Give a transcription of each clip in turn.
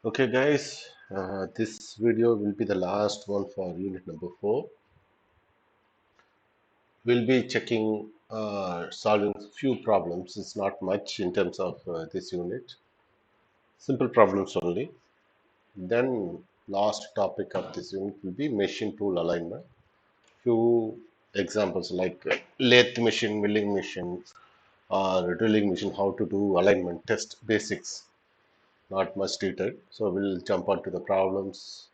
Okay, guys, this video will be the last one for unit number 4. We'll be checking, solving few problems. It's not much in terms of this unit. Simple problems only. Then last topic of this unit will be machine tool alignment. Few examples like lathe machine, milling machine, or drilling machine, how to do alignment test basics. Not much detail. So we'll jump on to the problems.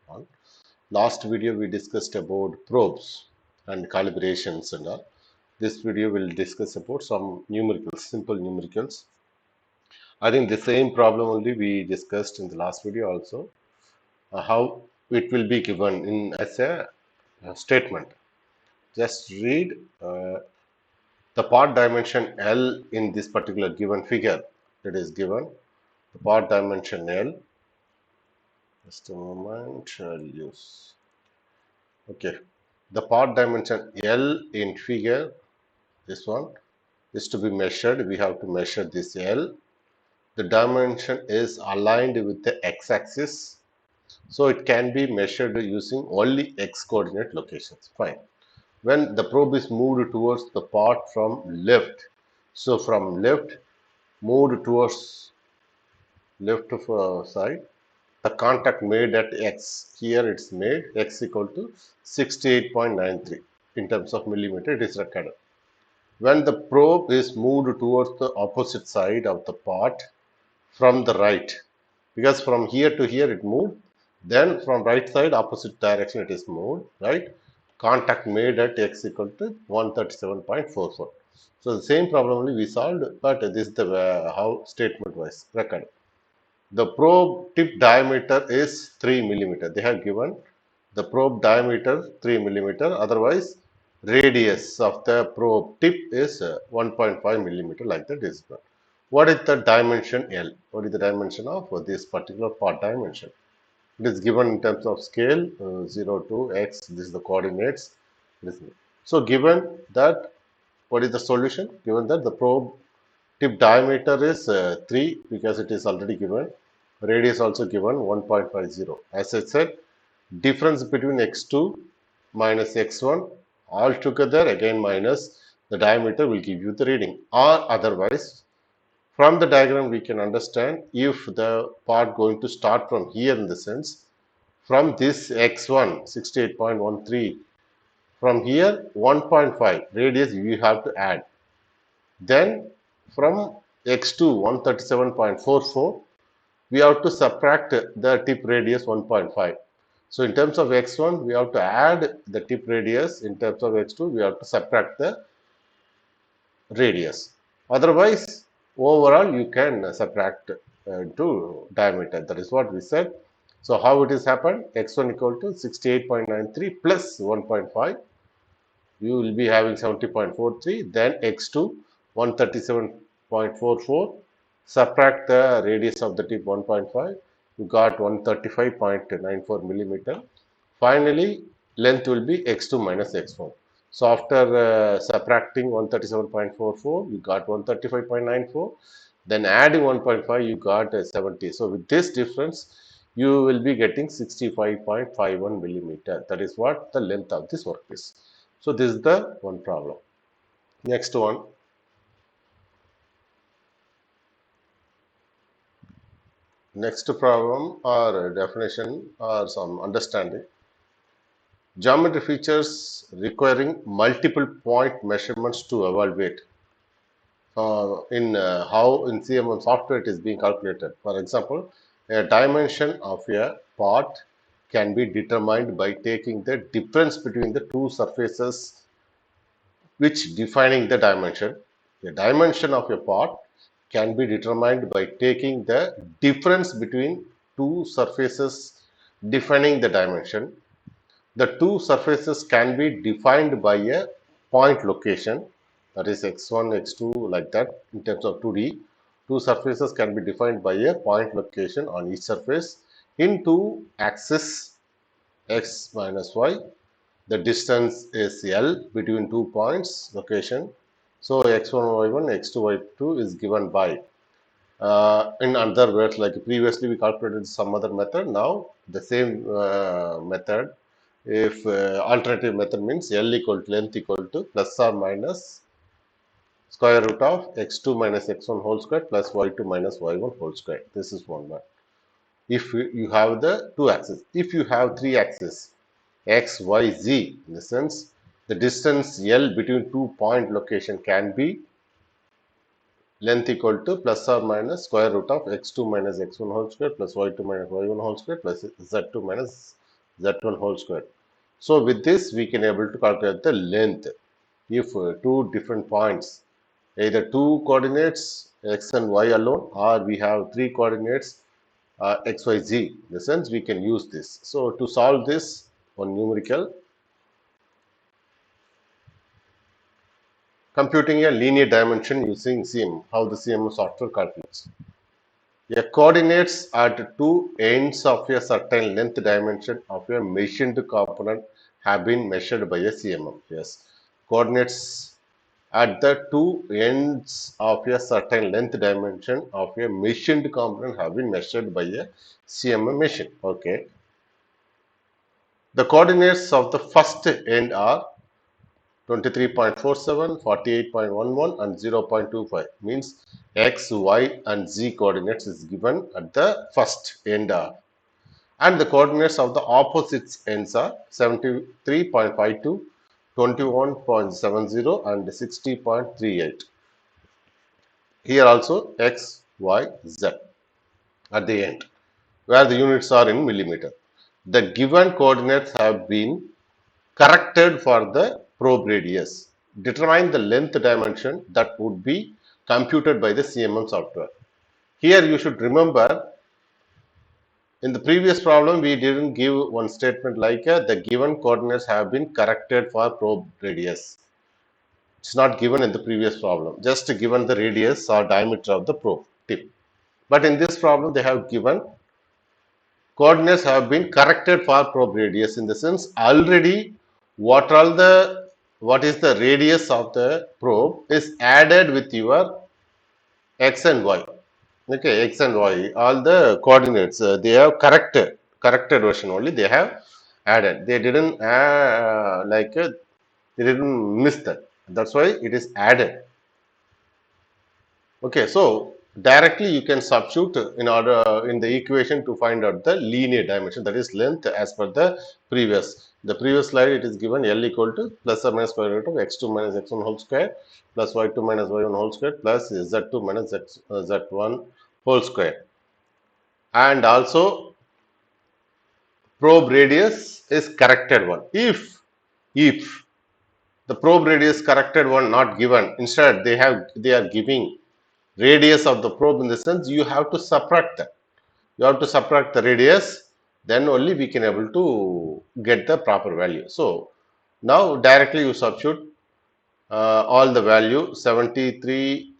Last video we discussed about probes and calibrations and all. This video will discuss about some numericals, simple numericals. I think the same problem only we discussed in the last video also. How it will be given in as a statement. Just read the part dimension L in this particular given figure. It is given the part dimension L. Just a moment, I'll use. Okay, the part dimension L in figure, this one, is to be measured. We have to measure this L. The dimension is aligned with the x-axis, so it can be measured using only x coordinate locations. Fine. When the probe is moved towards the part from left, so from left moved towards left of side, the contact made at x, here it's made x equal to 68.93 in terms of millimeter, it is recorded. When the probe is moved towards the opposite side of the part from the right, because from here to here it moved, then from right side opposite direction it is moved, right? Contact made at x equal to 137.44. So the same problem only we solved, but this is the how statement wise record. The probe tip diameter is 3 millimeter. They have given the probe diameter 3 millimeter. Otherwise, radius of the probe tip is 1.5 millimeter, like that is given. What is the dimension L? What is the dimension of this particular part dimension? It is given in terms of scale 0 to x. This is the coordinates. So given that, what is the solution? Given that the probe tip diameter is 3, because it is already given. Radius also given 1.50. As I said, difference between x2 minus x1 all together again minus the diameter will give you the reading. Or otherwise, from the diagram we can understand, if the part going to start from here, in the sense from this x1 68.13, from here 1.5 radius you have to add. Then from x2 137.44, we have to subtract the tip radius 1.5. So in terms of x1, we have to add the tip radius. In terms of x2, we have to subtract the radius. Otherwise, overall, you can subtract to diameter. That is what we said. So how it is happened? x1 equal to 68.93 plus 1.5. You will be having 70.43. Then x2 137.44. Subtract the radius of the tip 1.5. You got 135.94 millimeter. Finally, length will be x2 minus x1. So after subtracting 137.44, you got 135.94. Then adding 1.5, you got 70. So with this difference, you will be getting 65.51 millimeter. That is what the length of this work is. So this is the one problem. Next one. Next problem or definition or some understanding. Geometry features requiring multiple point measurements to evaluate. In how in CMM software it is being calculated. For example, a dimension of a part can be determined by taking the difference between the two surfaces which defining the dimension. The dimension of a part can be determined by taking the difference between two surfaces defining the dimension. The two surfaces can be defined by a point location, that is x1, x2, like that in terms of 2D. Two surfaces can be defined by a point location on each surface in two axes x minus y. The distance is L between 2 points location. So x1 y1 x2 y2 is given by In other words, like previously we calculated some other method, now the same method. If alternative method means L equal to length equal to plus or minus square root of x2 minus x1 whole square plus y2 minus y1 whole square. This is one one. If you have the two axes, if you have three axes, x, y, z, in the sense the distance L between two point location can be length equal to plus or minus square root of x2 minus x1 whole square plus y2 minus y1 whole square plus z2 minus z1 whole square. So with this we can able to calculate the length if two different points, either two coordinates x and y alone, or we have three coordinates x, y, z. In the sense we can use this. So to solve this one numerical, computing a linear dimension using CMM, how the CMM software calculates. A coordinates at two ends of a certain length dimension of a machined component have been measured by a CMM. Yes, coordinates at the two ends of a certain length dimension of a machined component have been measured by a CMM machine. Okay. The coordinates of the first end are 23.47, 48.11 and 0.25. Means x, y and z coordinates is given at the first end of, and the coordinates of the opposite ends are 73.52, 21.70 and 60.38. Here also x, y, z at the end, where the units are in millimeter. The given coordinates have been corrected for the probe radius. Determine the length dimension that would be computed by the CMM software. Here you should remember, in the previous problem we didn't give one statement like the given coordinates have been corrected for probe radius. It's not given in the previous problem, just given the radius or diameter of the probe tip. But in this problem they have given coordinates have been corrected for probe radius, in the sense already what is the radius of the probe is added with your x and y. Okay, x and y, all the coordinates they have corrected version only they have added. They didn't they didn't miss that. That's why it is added. Okay, so directly you can substitute in order in the equation to find out the linear dimension, that is length, as per the previous slide. It is given L equal to plus or minus square root of x2 minus x1 whole square plus y2 minus y1 whole square plus z2 minus z1 whole square, and also probe radius is corrected one. If the probe radius corrected one not given, instead they are giving radius of the probe, in the sense you have to subtract that. You have to subtract the radius, then only we can able to get the proper value. So now directly you substitute all the value 73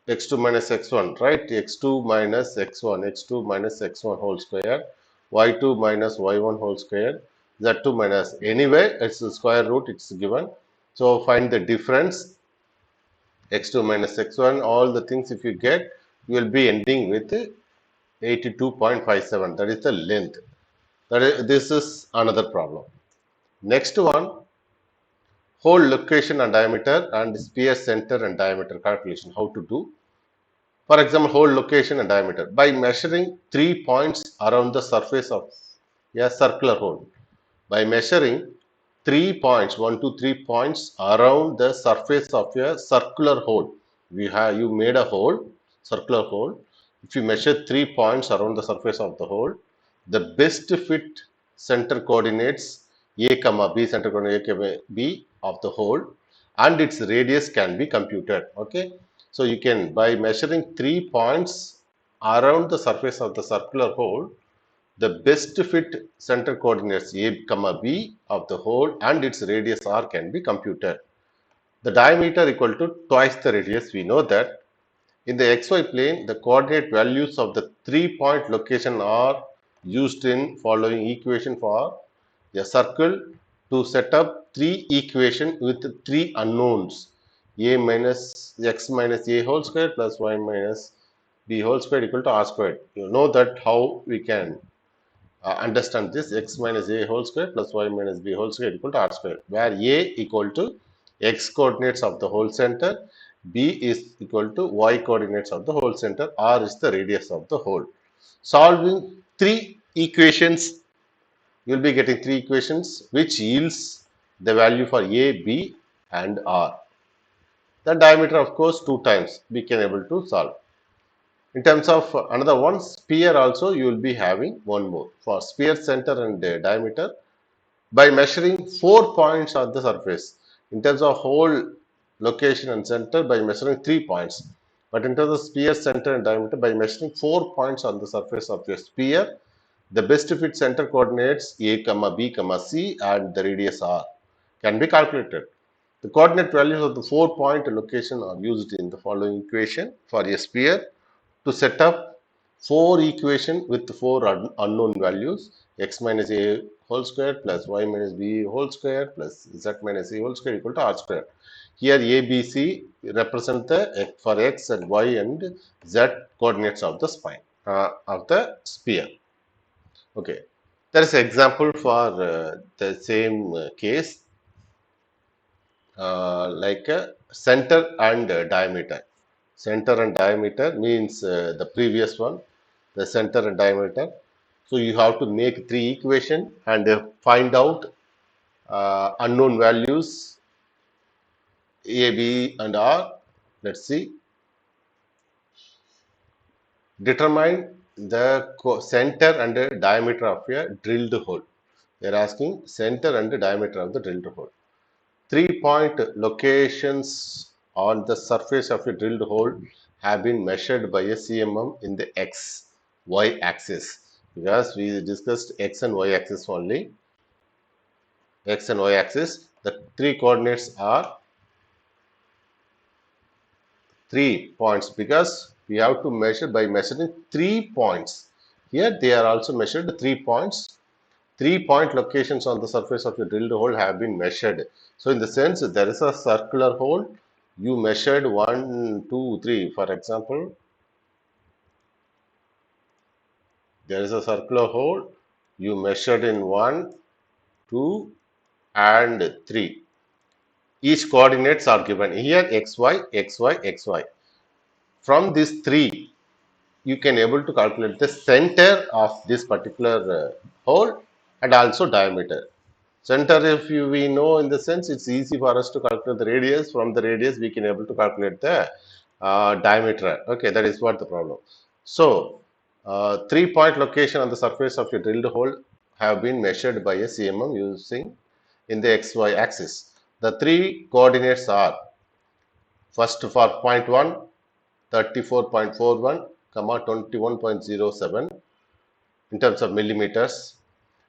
x2 minus x1, right? x2 minus x1 whole square, y2 minus y1 whole square, z2 minus, anyway it's the square root, it's given. So find the difference x2 minus x1, all the things if you get, you will be ending with 82.57. That is the length. This is another problem. Next one, hole location and diameter and sphere center and diameter calculation. How to do? For example, hole location and diameter. By measuring 3 points around the surface of a circular hole. By measuring 3 points, 1 to 3 points around the surface of a circular hole. You made a hole, circular hole. If you measure 3 points around the surface of the hole, the best fit center coordinates A, comma B, center coordinate A, comma B of the hole, and its radius can be computed. Okay, so you can, by measuring 3 points around the surface of the circular hole, the best fit center coordinates A, comma B of the hole and its radius R can be computed. The diameter equal to twice the radius. We know that in the xy plane, the coordinate values of the 3 point location are used in following equation for a circle to set up three equation with three unknowns. a minus x minus a whole square plus y minus b whole square equal to r squared. You know that how we can understand this. X minus a whole square plus y minus b whole square equal to r square, where a equal to x coordinates of the whole center, b is equal to y coordinates of the whole center, r is the radius of the hole. Solving three equations, you will be getting three equations which yields the value for a, b and r. The diameter, of course, two times we can able to solve. In terms of another one, sphere also you will be having one more. For sphere center and diameter, by measuring 4 points on the surface. In terms of whole location and center, by measuring 3 points. But in terms of sphere center and diameter, by measuring 4 points on the surface of your sphere, the best fit center coordinates a, b, c and the radius r can be calculated. The coordinate values of the 4 point location are used in the following equation for a sphere to set up four equation with four unknown values: x minus a whole square plus y minus b whole square plus z minus a whole square equal to r square. Here a, b, c represent the for x and y and z coordinates of the spine of the sphere. Okay, there is an example for the same case, like center and diameter. Center and diameter means the previous one, the center and diameter. So you have to make three equation and find out unknown values a, b and r. Let's see. Determine the center and the diameter of a drilled hole. They are asking center and the diameter of the drilled hole. 3 point locations on the surface of a drilled hole have been measured by a CMM in the x, y axis. Because we discussed x and y axis only. X and y axis, the three coordinates are 3 points because we have to measure by measuring 3 points. Here they are also measured 3 points. 3 point locations on the surface of your drilled hole have been measured. So in the sense there is a circular hole, you measured 1, 2, 3. For example, there is a circular hole, you measured in 1, 2 and 3. Each coordinates are given here x, y, x, y, x, y. From these three, you can able to calculate the center of this particular hole and also diameter. Center, if we know in the sense, it's easy for us to calculate the radius. From the radius, we can able to calculate the diameter. Okay, that is what the problem. So, 3 point location on the surface of your drilled hole have been measured by a CMM using in the XY axis. The three coordinates are first for point 1, 34.41, 21.07 in terms of millimeters,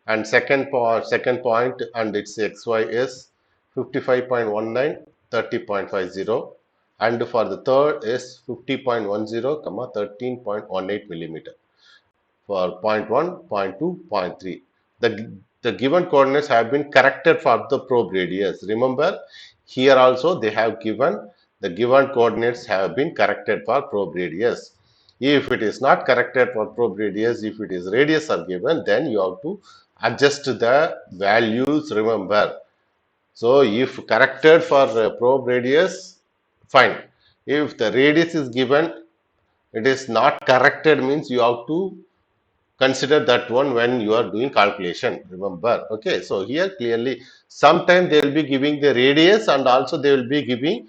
and second point and its xy is 55.19, 30.50, and for the third is 50.10, 13.18 millimeter for point 1, point 2, point 3. The given coordinates have been corrected for the probe radius. Remember, here also they have given the given coordinates have been corrected for probe radius. If it is not corrected for probe radius, if it is radius are given, then you have to adjust the values. Remember, so if corrected for probe radius, fine. If the radius is given, it is not corrected means you have to consider that one when you are doing calculation. Remember, okay. So here clearly, sometimes they will be giving the radius and also they will be giving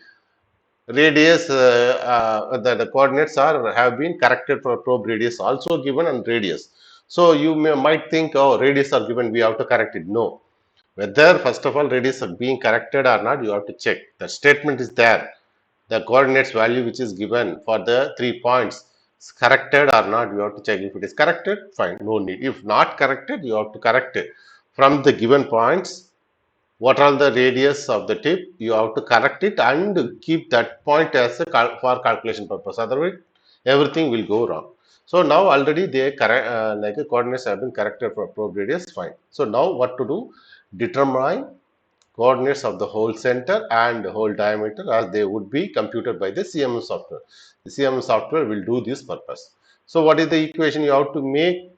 radius. The coordinates are have been corrected for probe radius also given and radius. So you might think, oh, radius are given, we have to correct it. No, whether first of all radius are being corrected or not, you have to check. The statement is there. The coordinates value which is given for the 3 points is corrected or not, you have to check. If it is corrected, fine, no need. If not corrected, you have to correct it. From the given points, what are the radius of the tip, you have to correct it and keep that point as a for calculation purpose. Otherwise, everything will go wrong. So now already they correct like coordinates have been corrected for probe radius, fine. So now what to do? Determine coordinates of the whole center and whole diameter as they would be computed by the CMM software. The CMM software will do this purpose. So what is the equation you have to make?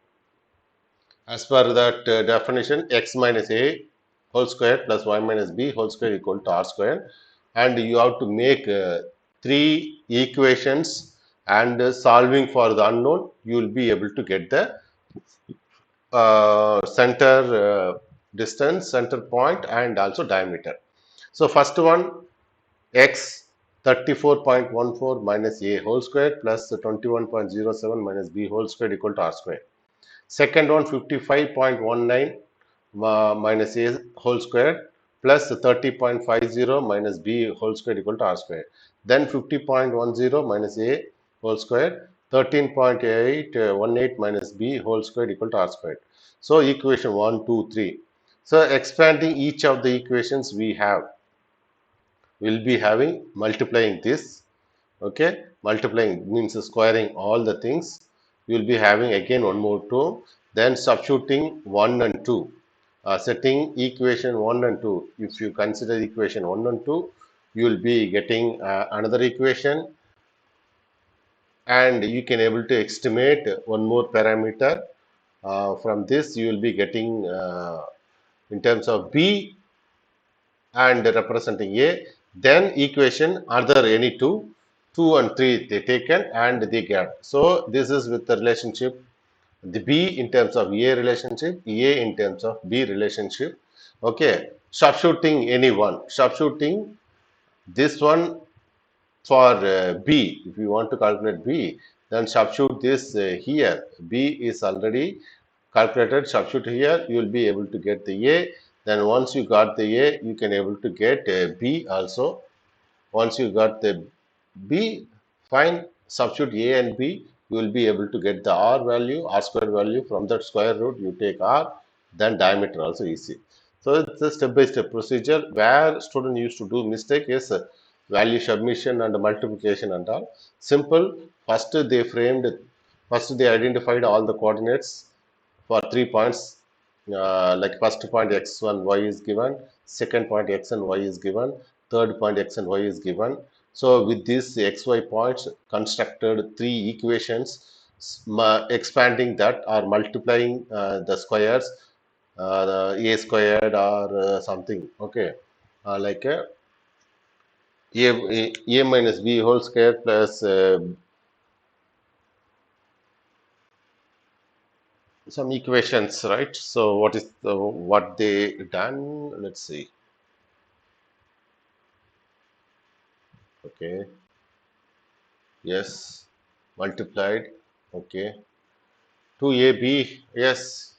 As per that definition, x minus a whole square plus y minus b whole square equal to r square, and you have to make three equations, and solving for the unknown, you will be able to get the center distance, center point, and also diameter. So first one, x 34.14 minus a whole square plus 21.07 minus b whole square equal to r square. Second one, 55.19 minus a whole square plus 30.50 minus b whole square equal to r square. Then 50.10 minus a whole square, 13.818 minus b whole square equal to r square. So equation 1, 2, 3. So expanding each of the equations we have, will be having multiplying this. Okay, multiplying means squaring all the things. You will be having again one more term, then substituting 1 and 2, setting equation 1 and 2. If you consider equation 1 and 2, you will be getting another equation, and you can able to estimate one more parameter. From this you will be getting in terms of b and representing a, then equation other any two and 3 they taken and they get. So this is with the relationship, the b in terms of a relationship, a in terms of b relationship. Okay, substituting any one, substituting this one for b. If you want to calculate b, then substitute this here. B is already calculated, substitute here, you will be able to get the a. Then once you got the a, you can able to get b also. Once you got the b, fine, substitute a and b, you will be able to get the r value, r square value. From that square root you take r, then diameter also easy. So it's a step by step procedure. Where student used to do mistake is value submission and multiplication and all. Simple. First they identified all the coordinates for 3 points. Like first point x and y is given, second point x and y is given, third point x and y is given. So with these xy points, constructed three equations, expanding that or multiplying the squares, a squared or something. Okay, like a minus b whole square plus some equations, right? So what is what they done? Let's see. Okay, yes, multiplied. Okay, 2ab, yes,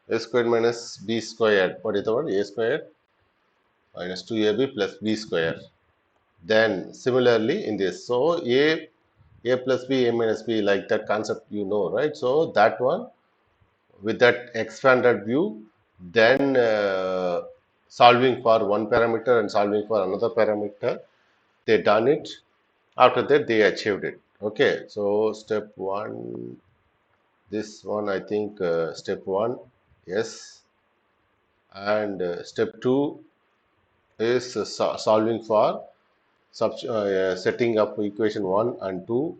a squared minus b squared. What is the one? A squared minus 2ab plus b squared. Then similarly in this, so a plus b, a minus b, like that concept you know, right? So that one with that expanded view, then solving for one parameter and solving for another parameter, they done it. After that they achieved it. Okay, so step one, this one I think step one, yes, and step two is solving for setting up equation 1 and 2,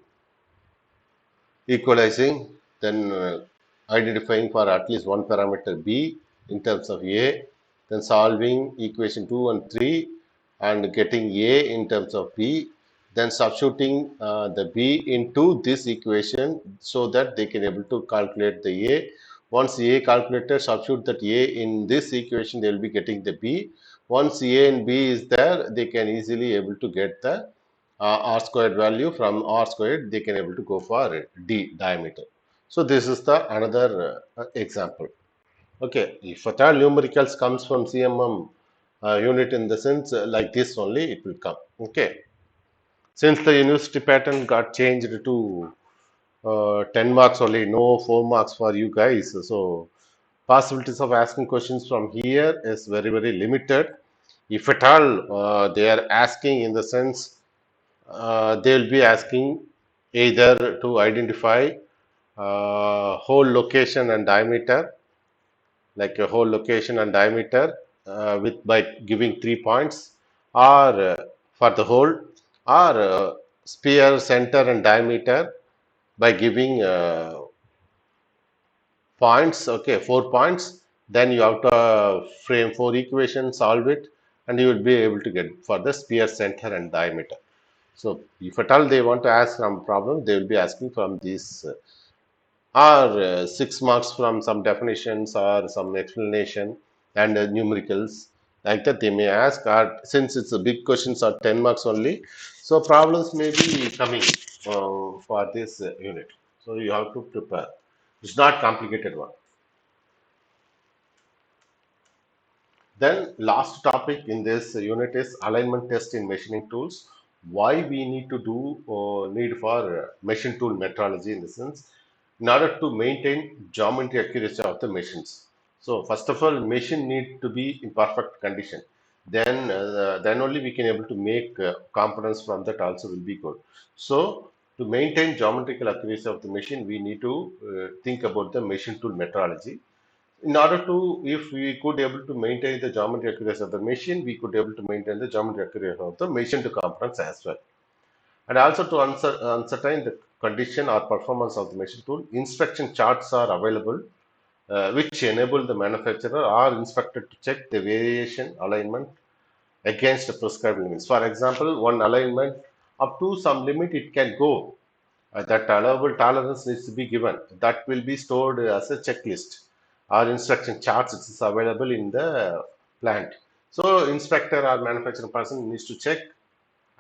equalizing, then identifying for at least one parameter b in terms of a, then solving equation 2 and 3 and getting a in terms of b, then substituting the b into this equation so that they can able to calculate the a. Once a calculated, substitute that a in this equation, they will be getting the b. Once a and b is there, they can easily able to get the r squared value. From r squared they can able to go for d diameter. So this is the another example. Okay, if at all numericals comes from CMM unit, in the sense like this only it will come. Okay, since the university pattern got changed to 10 marks only, no 4 marks for you guys, so possibilities of asking questions from here is very very limited. If at all they are asking, in the sense they will be asking either to identify whole location and diameter, like a whole location and diameter, with by giving 3 points, or for the hole, or sphere center and diameter by giving points. Okay, 4 points. Then you have to frame 4 equations, solve it, and you will be able to get for the sphere center and diameter. So if at all they want to ask some problem, they will be asking from these, or 6 marks from some definitions or some explanation, and numericals, like that they may ask. Or since it's a big questions are 10 marks only, so problems may be coming for this unit. So you have to prepare. It's not complicated one. Then last topic in this unit is alignment test in machining tools. Why we need to do need for machine tool metrology in the sense, in order to maintain geometry accuracy of the machines. So first of all, machine need to be in perfect condition. Then only we can able to make components from that also will be good. So to maintain geometrical accuracy of the machine, we need to think about the machine tool metrology. In order to, if we could able to maintain the geometry accuracy of the machine, we could able to maintain the geometry accuracy of the machine to components as well. And also to ascertain the condition or performance of the machine tool, inspection charts are available, which enable the manufacturer or inspector to check the variation alignment against the prescribed limits. For example, one alignment up to some limit it can go, that allowable tolerance needs to be given. That will be stored as a checklist or instruction charts. It is available in the plant. So inspector or manufacturing person needs to check,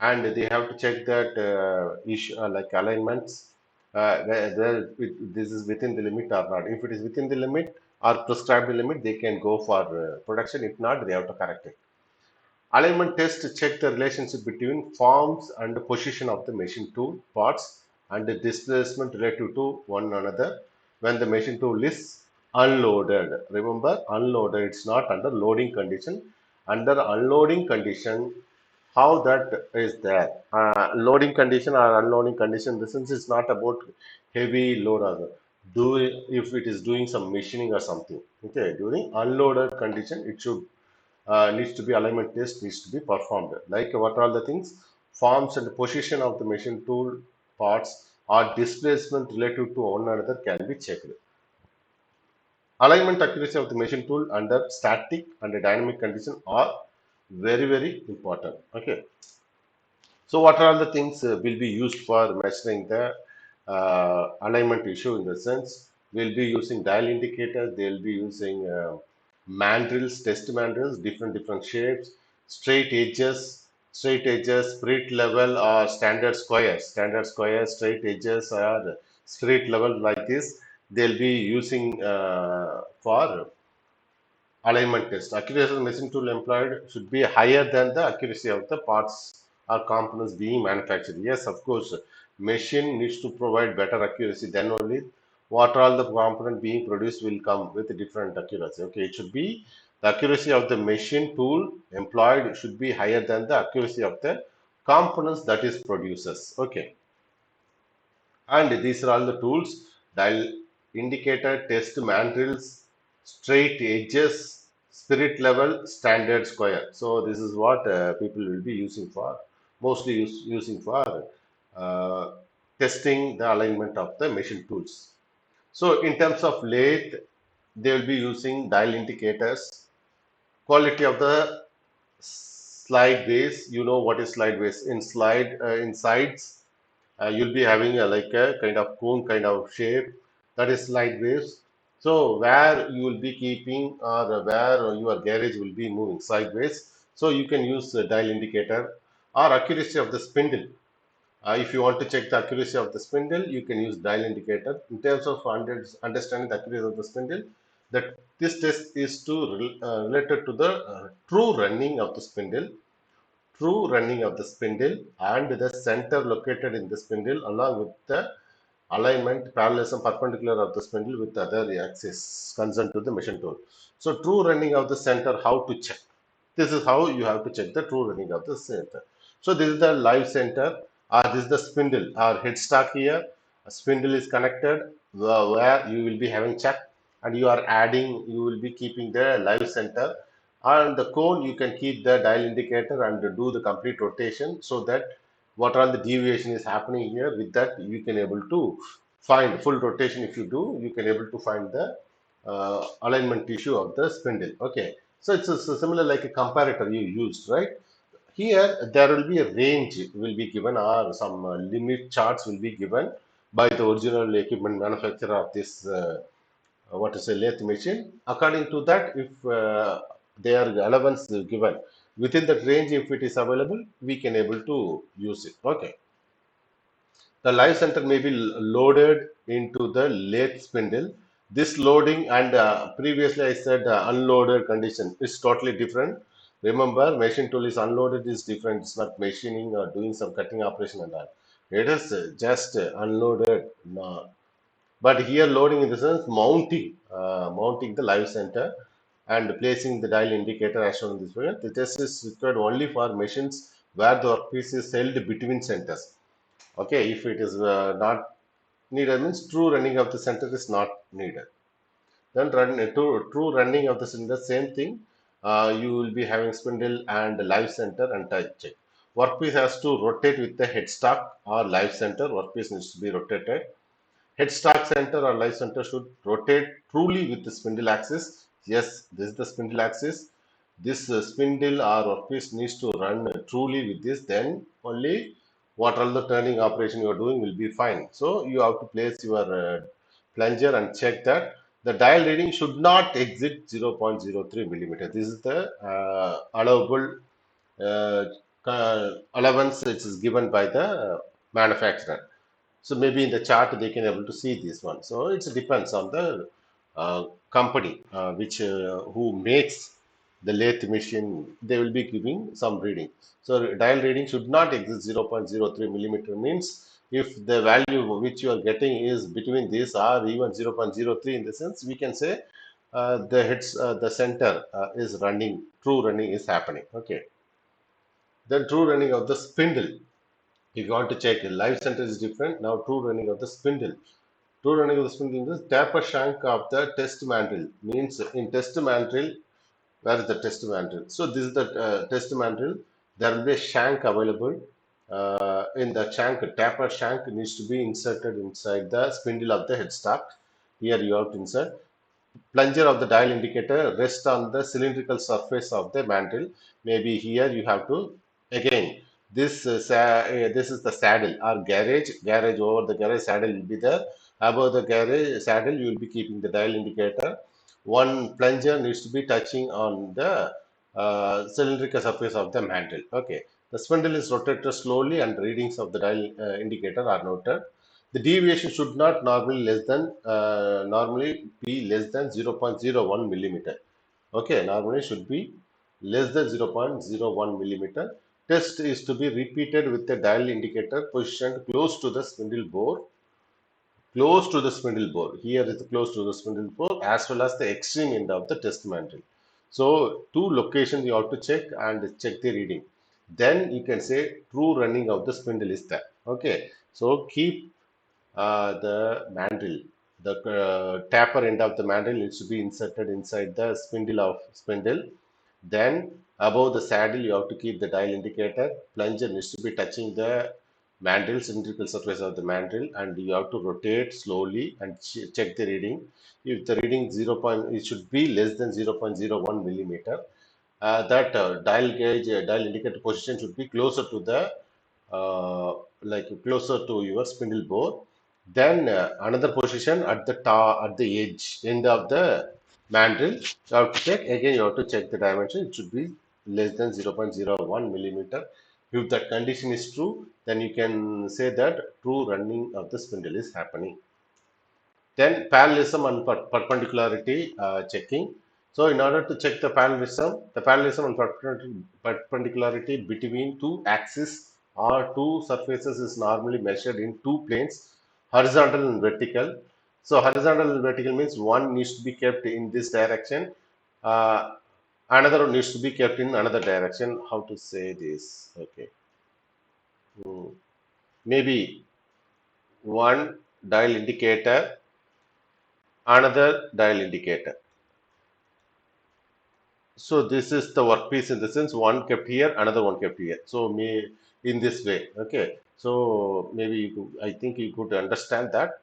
and they have to check that issue, like alignments, whether this is within the limit or not. If it is within the limit or prescribed limit, they can go for production. If not, they have to correct it. Alignment test to check the relationship between forms and the position of the machine tool parts and the displacement relative to one another when the machine tool is unloaded. Remember, unloaded, it's not under loading condition. Under unloading condition, how that is there? Loading condition or unloading condition, this is not about heavy load or do if it is doing some machining or something. Okay, during unloaded condition, it should needs to be alignment test needs to be performed. Like what are the things? Forms and position of the machine tool parts or displacement relative to one another can be checked. Alignment accuracy of the machine tool under static and dynamic condition are very important. Okay. So what are the things will be used for measuring the alignment issue? In the sense, we'll be using dial indicators, they'll be using mandrels, test mandrels, different shapes, straight edges, spirit level or standard squares, straight edges or spirit level, like this. They'll be using for alignment test. Accuracy of the machine tool employed should be higher than the accuracy of the parts or components being manufactured. Yes, of course, machine needs to provide better accuracy. Then only what all the component being produced will come with different accuracy. Okay, it should be the accuracy of the machine tool employed should be higher than the accuracy of the components that is produces. Okay, and these are all the tools: dial indicator, test mandrels, straight edges, spirit level, standard square. So this is what people will be using for, mostly using for uh, testing the alignment of the machine tools. So in terms of lathe, they will be using dial indicators. Quality of the slide base, you know what is slide base? In slide in sides, you'll be having a, like a kind of cone kind of shape, that is slide waves. So where you will be keeping, or where your garage will be moving sideways, so you can use the dial indicator. Or accuracy of the spindle, if you want to check the accuracy of the spindle, you can use dial indicator. In terms of understanding the accuracy of the spindle, that this test is to related to the true running of the spindle, and the center located in the spindle along with the alignment, parallelism, perpendicular of the spindle with the other axis concerned to the machine tool. So true running of the center, how to check? This is how you have to check the true running of the center. So this is the live center, or this is the spindle or headstock here. A spindle is connected, where you will be having check, and you are adding, you will be keeping the live center. And the cone, you can keep the dial indicator and do the complete rotation, so that what all the deviation is happening here, with that you can able to find full rotation. If you do, you can able to find the alignment issue of the spindle. Okay, so it's a similar like a comparator you used, right? Here there will be a range will be given, or some limit charts will be given by the original equipment manufacturer of this what is a lathe machine. According to that, if there are allowance given within that range, if it is available, we can able to use it. Okay. The live center may be loaded into the lathe spindle. This loading and previously I said unloaded condition is totally different. Remember, machine tool is unloaded is different. It's not machining or doing some cutting operation and all. It is just unloaded. But here loading in the sense mounting the live center and placing the dial indicator as shown in this figure. The test is required only for machines where the workpiece is held between centers. Okay, if it is not needed, means true running of the center is not needed. Then true running of the center, same thing. You will be having spindle and live center and touch check. Workpiece has to rotate with the headstock or live center. Workpiece needs to be rotated. Headstock center or live center should rotate truly with the spindle axis. Yes, this is the spindle axis. This spindle or workpiece needs to run truly with this. Then only what all the turning operation you are doing will be fine. So you have to place your plunger and check that the dial reading should not exceed 0.03 millimeter. This is the allowable uh, allowance which is given by the manufacturer. So maybe in the chart they can able to see this one. So it depends on the company which who makes the lathe machine. They will be giving some reading. So dial reading should not exceed 0.03 millimeter, means if the value which you are getting is between this or even 0.03, in the sense we can say the center is running, true running is happening. Okay. Then true running of the spindle. If you want to check, live center is different. Now true running of the spindle. True running of the spindle is taper shank of the test mandrel. Means in test mandrel, where is the test mandrel? So this is the test mandrel. There will be a shank available. In the shank, taper shank needs to be inserted inside the spindle of the headstock. Here you have to insert. Plunger of the dial indicator rests on the cylindrical surface of the mantle. Maybe here you have to again this is the saddle or garage. Garage, over the garage saddle will be there. Above the garage saddle you will be keeping the dial indicator. One plunger needs to be touching on the cylindrical surface of the mantle. Okay. The spindle is rotated slowly and readings of the dial indicator are noted. The deviation should not normally be less than 0.01 millimeter. Okay, normally should be less than 0.01 millimeter. Test is to be repeated with the dial indicator positioned close to the spindle bore. Here is close to the spindle bore as well as the extreme end of the test mantle. So two locations you have to check and check the reading. Then you can say true running of the spindle is there. Okay, so keep the mandrel. The taper end of the mandrel needs to be inserted inside the spindle. Then above the saddle, you have to keep the dial indicator. Plunger needs to be touching the mandrel, cylindrical surface of the mandrel, and you have to rotate slowly and check the reading. If the reading 0. It should be less than 0.01 millimeter. That dial indicator position should be closer to the like closer to your spindle bore. Then another position at the top, at the edge end of the mandrel. You have to check again. You have to check the dimension. It should be less than 0.01 millimeter. If that condition is true, then you can say that true running of the spindle is happening. Then parallelism and perpendicularity checking. So in order to check the parallelism and perpendicularity between two axes or two surfaces is normally measured in two planes, horizontal and vertical. So horizontal and vertical means one needs to be kept in this direction, uh, another one needs to be kept in another direction. How to say this? Okay. Hmm. Maybe one dial indicator, another dial indicator. So this is the workpiece in the sense one kept here, another one kept here. So may in this way. Okay. So maybe I think you could understand that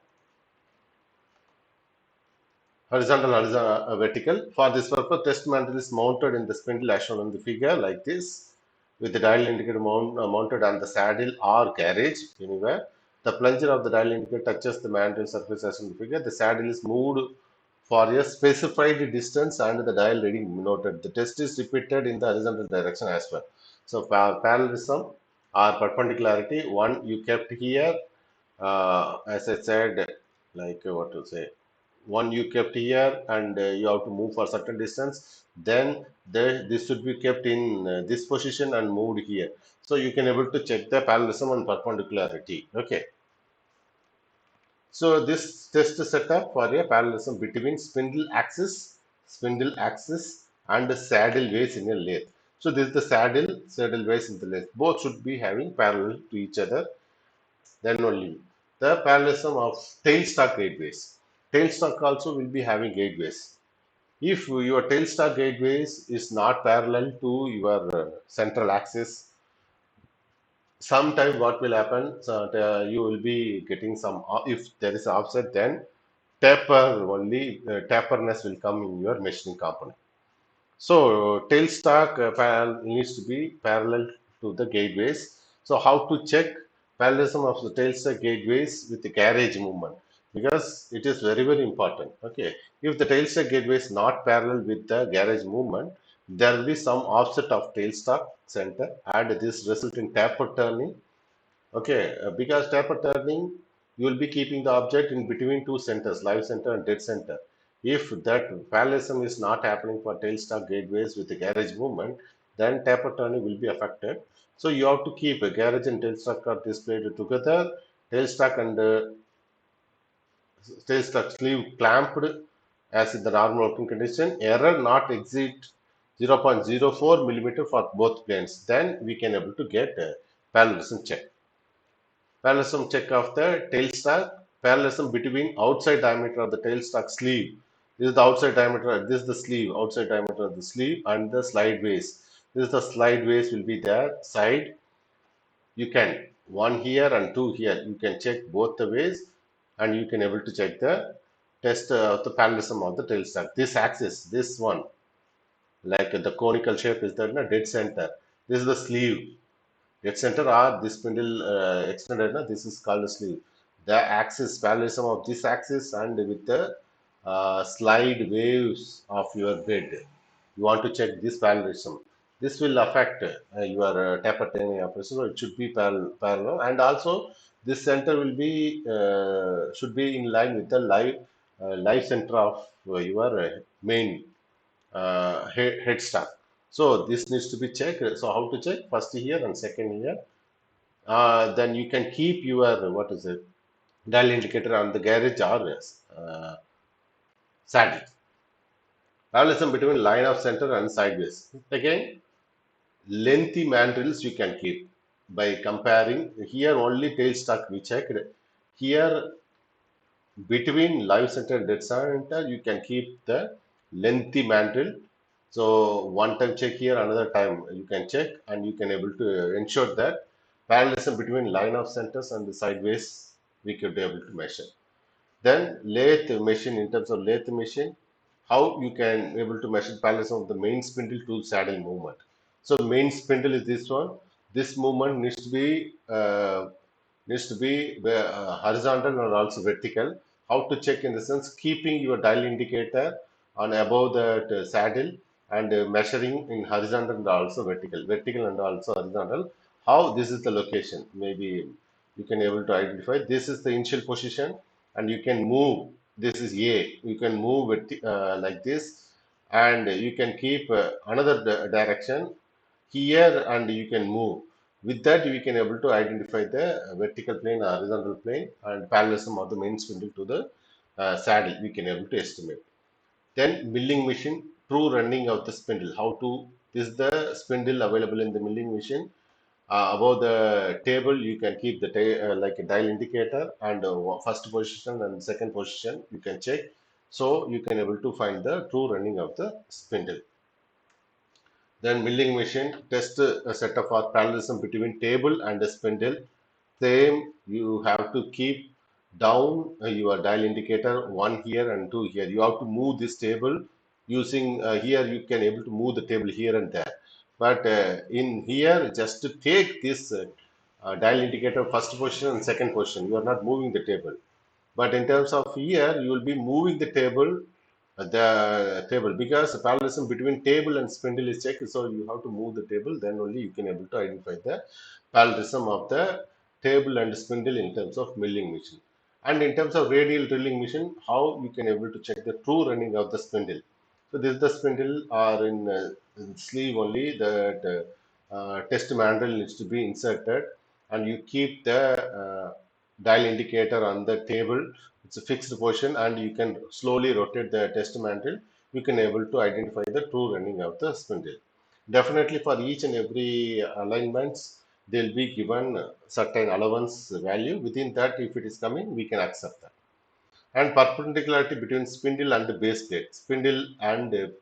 horizontal, vertical. For this purpose, test mantle is mounted in the spindle as shown in the figure like this, with the dial indicator mounted on the saddle or carriage anywhere. The plunger of the dial indicator touches the mantle surface as in the figure. The saddle is moved for a specified distance and the dial reading noted. The test is repeated in the horizontal direction as well. So parallelism or perpendicularity, one you kept here, as I said, like what to say, one you kept here and you have to move for certain distance, then this should be kept in this position and moved here. So you can able to check the parallelism and perpendicularity. Okay. So this test setup for a parallelism between spindle axis and the saddle base in a lathe. So this is the saddle base in the lathe. Both should be having parallel to each other. Then only the parallelism of tailstock gateways. Tailstock also will be having gateways. If your tailstock gateways is not parallel to your central axis, sometime what will happen? So you will be getting some. If there is offset, then taperness will come in your machining component. So tailstock needs to be parallel to the gateways. So how to check parallelism of the tailstock gateways with the carriage movement? Because it is very important. Okay, if the tailstock gateway is not parallel with the garage movement, there will be some offset of tailstock center, and this result in taper turning. Okay, because taper turning, you will be keeping the object in between two centers, live center and dead center. If that parallelism is not happening for tailstock gateways with the garage movement, then taper turning will be affected. So you have to keep a garage and tailstock are displayed together, tailstock and tailstock sleeve clamped as in the normal working condition. Error not exceed 0.04 millimeter for both planes. Then we can able to get a parallelism check. Parallelism check of the tailstock, parallelism between outside diameter of the tailstock sleeve. This is the outside diameter, this is the sleeve, outside diameter of the sleeve, and the slide base. This is the slide base will be there, side. You can, one here and two here, you can check both the ways, and you can able to check the test of the parallelism of the tailstock. This axis, this one, like the conical shape is there in a dead center. This is the sleeve. Dead center or this spindle extended, this is called a sleeve. The axis, parallelism of this axis and with the slide waves of your bed. You want to check this parallelism. This will affect your taper turning operation, so it should be parallel. And also, this center will be should be in line with the live center of your main headstock. So this needs to be checked. So how to check? First here and second here. Then you can keep your what is it, dial indicator on the garage or saddle. Parallelism between line of center and sideways. Again, lengthy mandrels you can keep by comparing. Here only tailstock we checked. Here between live center and dead center you can keep the lengthy mandrel. So one time check here, another time you can check, and you can able to ensure that parallelism between line of centers and the sideways we could be able to measure. Then lathe machine, in terms of lathe machine, how you can able to measure parallelism of the main spindle to saddle movement. So main spindle is this one. This movement needs to be horizontal and also vertical. How to check in the sense keeping your dial indicator on above the saddle and measuring in horizontal and also vertical and also horizontal. How this is the location? Maybe you can able to identify. This is the initial position, and you can move. This is A. You can move it like this, and you can keep another direction here, and you can move. With that, we can able to identify the vertical plane or horizontal plane and parallelism of the main spindle to the saddle. We can able to estimate. Then milling machine, true running of the spindle. How to, is the spindle available in the milling machine? Above the table, you can keep the like a dial indicator, and first position and second position you can check. So you can able to find the true running of the spindle. Then milling machine test a set of our parallelism between table and the spindle. Same, you have to keep down your dial indicator, one here and two here. You have to move this table using here you can able to move the table here and there. But in here, just to take this dial indicator first position and second position, you are not moving the table. But in terms of here, you will be moving the table, because the parallelism between table and spindle is checked. So you have to move the table, then only you can able to identify the parallelism of the table and spindle in terms of milling machine. And in terms of radial drilling machine, how you can able to check the true running of the spindle. So this is the spindle are in sleeve only. The test mandrel needs to be inserted, and you keep the dial indicator on the table. It's a fixed position, and you can slowly rotate the test mandrel. You can able to identify the true running of the spindle. Definitely for each and every alignments, they'll be given certain allowance value. Within that, if it is coming, we can accept that. And perpendicularity between spindle and the base plate. Spindle and the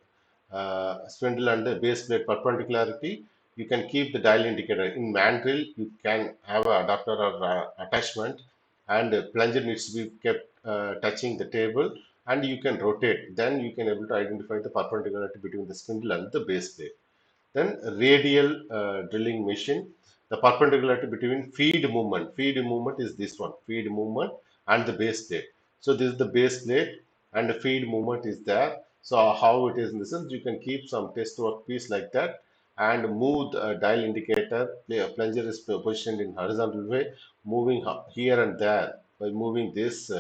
base plate perpendicularity, you can keep the dial indicator. In mandrel, you can have a adapter or attachment, and the plunger needs to be kept touching the table, and you can rotate. Then you can able to identify the perpendicularity between the spindle and the base plate. Then radial drilling machine, the perpendicularity between feed movement. Feed movement is this one, feed movement and the base plate. So this is the base plate, and the feed movement is there. So how it is in the sense, you can keep some test workpiece like that and move the dial indicator. Plunger is positioned in horizontal way, moving here and there. By moving this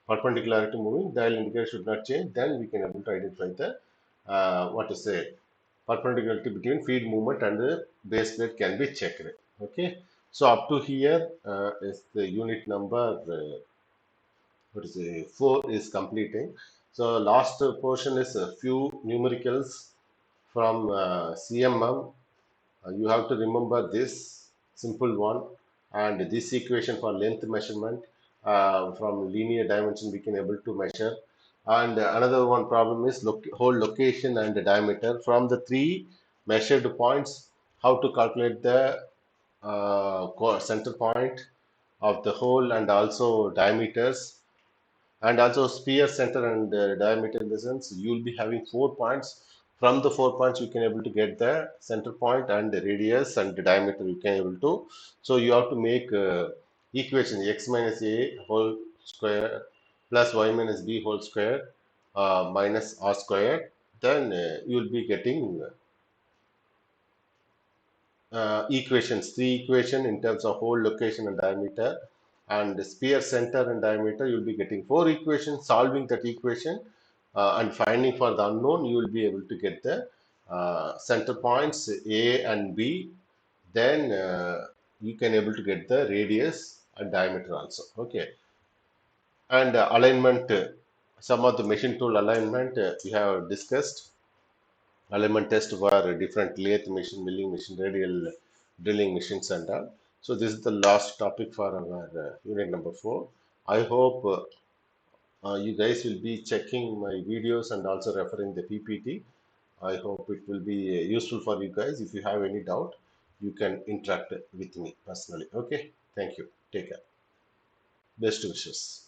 perpendicularity moving, dial indicator should not change. Then we can able to identify the what to say, perpendicularity between feed movement and the base plate can be checked. Okay, so up to here is the unit number what is it, 4 is completing. So last portion is a few numericals from CMM. You have to remember this simple one, and this equation for length measurement from linear dimension we can able to measure. And another one problem is whole location and the diameter from the three measured points. How to calculate the center point of the hole, and also diameters, and also sphere center and diameter. In the sense, you will be having 4 points. From the 4 points, you can able to get the center point and the radius and the diameter you can able to. So you have to make equation x minus a whole square plus y minus b whole square minus r square. Then you will be getting three equation in terms of hole location and diameter, and the sphere center and diameter. You'll be getting four equations. Solving that equation and finding for the unknown, you will be able to get the center points A and B. Then you can able to get the radius and diameter also. Okay, and alignment. Some of the machine tool alignment we have discussed. Alignment test for different lathe machine, milling machine, radial drilling machines, and all. So this is the last topic for our unit number 4. I hope you guys will be checking my videos and also referring the PPT. I hope it will be useful for you guys. If you have any doubt, you can interact with me personally. Okay, thank you. Take care. Best wishes.